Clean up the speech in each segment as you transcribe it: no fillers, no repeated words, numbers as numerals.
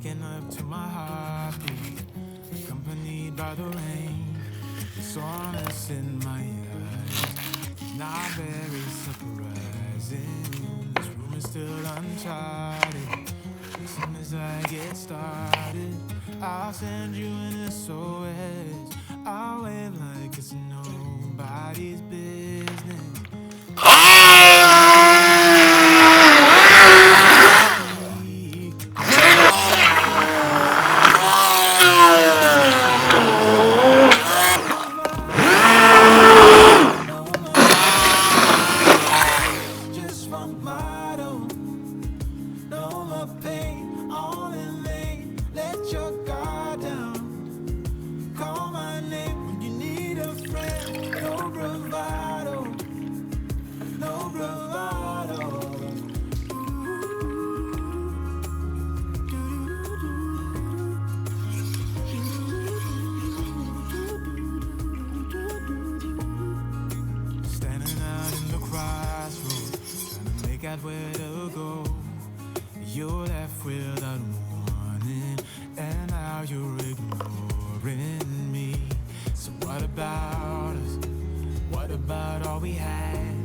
waking up to my heartbeat, accompanied by the rain. The soreness in my eyes, not very surprising. This room is still uncharted. As soon as I get started, I'll send you an SOS. I'll wave like it's nobody's business. Where to go, you're left without warning, and now you're ignoring me. So what about us? What about all we had?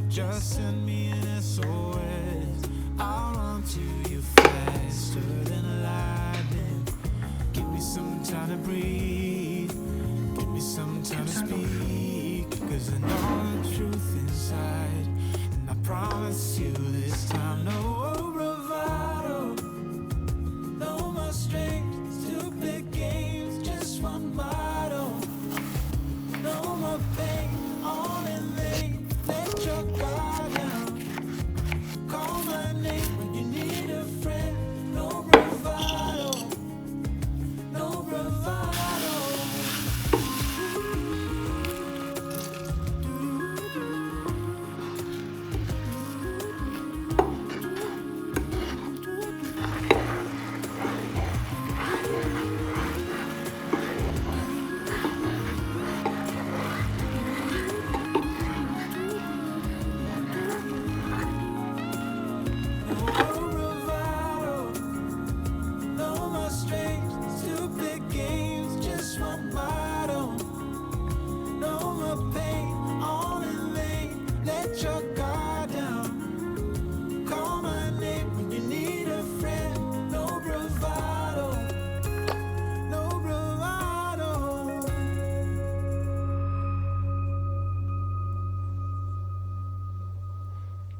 Just send me an SOS. I'll run to you faster than lightning. Give me some time to breathe. Give me some time to speak, 'cause I know the truth inside. I promise you this time, no bravado, no more strange, stupid games, just one motto. No more pain, on and late, let your guard down. Call my name when you need a friend, no bravado, no bravado.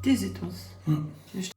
Det zit ons.